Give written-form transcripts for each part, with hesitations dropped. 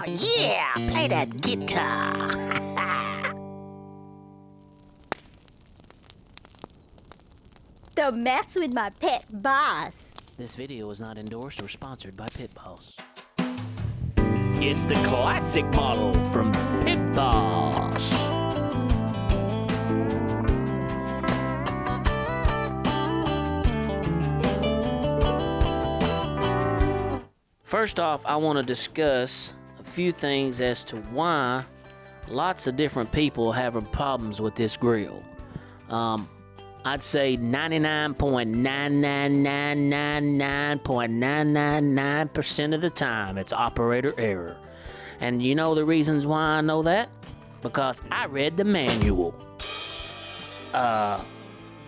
Oh, yeah, play that guitar. Don't mess with my pet boss. This video is not endorsed or sponsored by Pit Boss. It's the classic model from Pit Boss. First off, I want to discuss a few things as to why lots of different people are having problems with this grill. I'd say 99.99999.999% of the time it's operator error. And you know the reasons why I know that? Because I read the manual.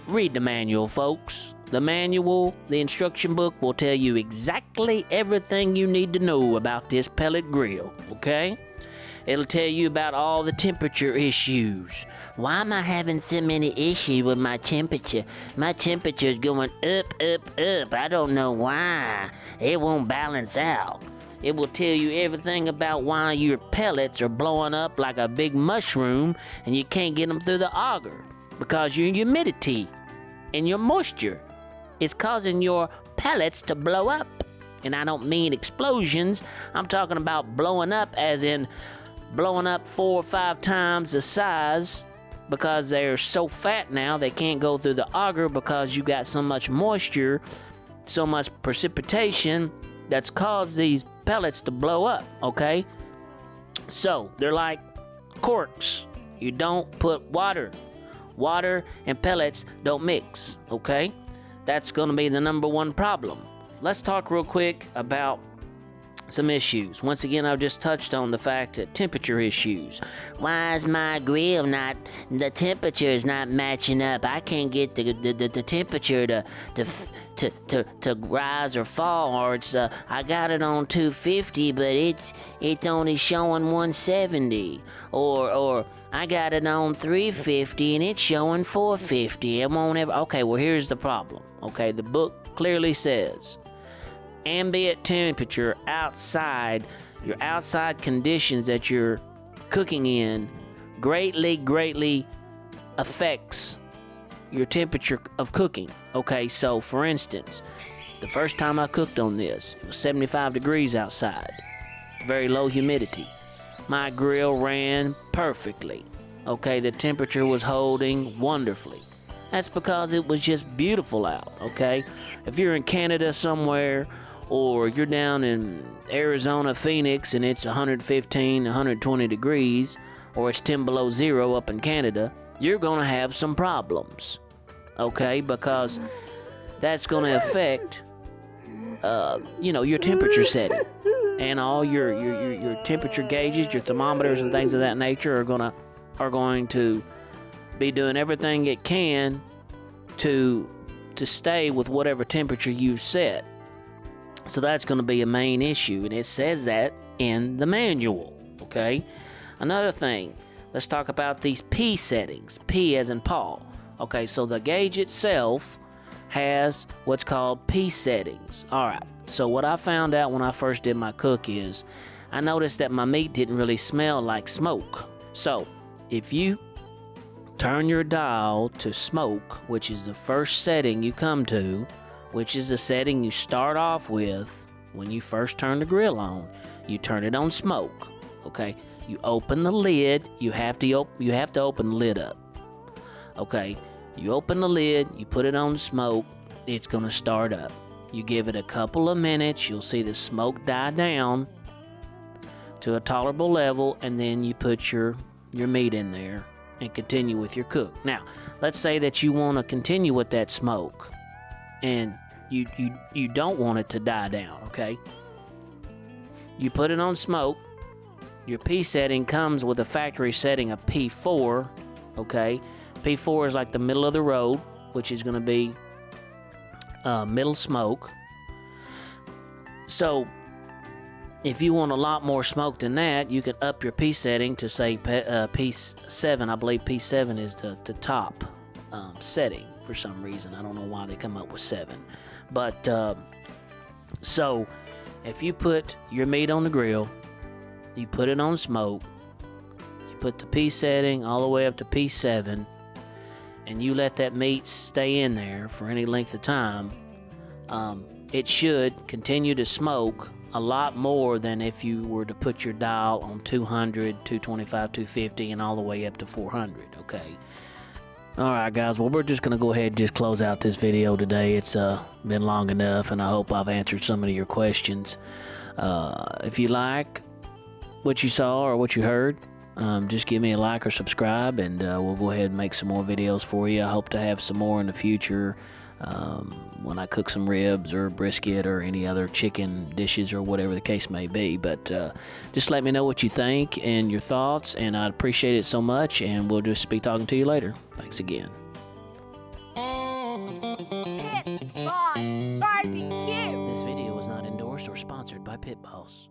Read the manual, folks. The manual, the instruction book, will tell you exactly everything you need to know about this pellet grill, okay? It'll tell you about all the temperature issues. Why am I having so many issues with my temperature? My temperature is going up, up, up. I don't know why. It won't balance out. It will tell you everything about why your pellets are blowing up like a big mushroom and you can't get them through the auger because your humidity and your moisture is causing your pellets to blow up. And I don't mean explosions. I'm talking about blowing up as in blowing up 4 or 5 times the size because they're so fat now they can't go through the auger because you got so much moisture, so much precipitation that's caused these pellets to blow up, okay? So, they're like corks. You don't put water. Water and pellets don't mix, okay? That's gonna be the #1 problem. Let's talk real quick about some issues. Once again, I've just touched on the fact that temperature issues. Why is my grill the temperature is not matching up? I can't get the temperature to rise or fall, or it's I got it on 250, but it's only showing 170, or I got it on 350 and it's showing 450. It won't ever. Okay, well here's the problem. Okay, the book clearly says ambient temperature outside, your outside conditions that you're cooking in greatly affects your temperature of cooking. Okay, so for instance, the first time I cooked on this, it was 75 degrees outside, very low humidity. My grill ran perfectly. Okay, the temperature was holding wonderfully. That's because it was just beautiful out, okay? If you're in Canada somewhere, or you're down in Arizona, Phoenix, and it's 115, 120 degrees, or it's 10 below zero up in Canada, you're gonna have some problems, okay? Because that's gonna affect, your temperature setting. And all your temperature gauges, your thermometers and things of that nature are going to be doing everything it can to stay with whatever temperature you've set. So that's going to be a main issue, and it says that in the manual, okay? Another thing, let's talk about these P settings. P as in Paul. Okay, so the gauge itself has what's called P settings. All right, so what I found out when I first did my cook is I noticed that my meat didn't really smell like smoke. So if you turn your dial to smoke, which is the first setting you come to, which is the setting you start off with when you first turn the grill on, you turn it on smoke, okay? You open the lid, you have to open the lid up, okay? You open the lid, you put it on smoke, it's gonna start up. You give it a couple of minutes, you'll see the smoke die down to a tolerable level, and then you put your meat in there and continue with your cook. Now, let's say that you want to continue with that smoke and you don't want it to die down, okay? You put it on smoke. Your P setting comes with a factory setting of P4, okay? P4 is like the middle of the road, which is going to be middle smoke. So if you want a lot more smoke than that, you can up your P setting to say P7. I believe P7 is the top setting for some reason. I don't know why they come up with 7. But so if you put your meat on the grill you put it on smoke, you put the P setting all the way up to P7, and you let that meat stay in there for any length of time, it should continue to smoke a lot more than if you were to put your dial on 200, 225, 250, and all the way up to 400, okay? Alright guys, well we're just going to go ahead and just close out this video today. It's been long enough, and I hope I've answered some of your questions. If you like what you saw or what you heard, just give me a like or subscribe, and we'll go ahead and make some more videos for you. I hope to have some more in the future when I cook some ribs or brisket or any other chicken dishes or whatever the case may be. But just let me know what you think and your thoughts, and I'd appreciate it so much, and we'll just be talking to you later. Thanks again. Pit Boss Barbecue. This video was not endorsed or sponsored by Pit Boss.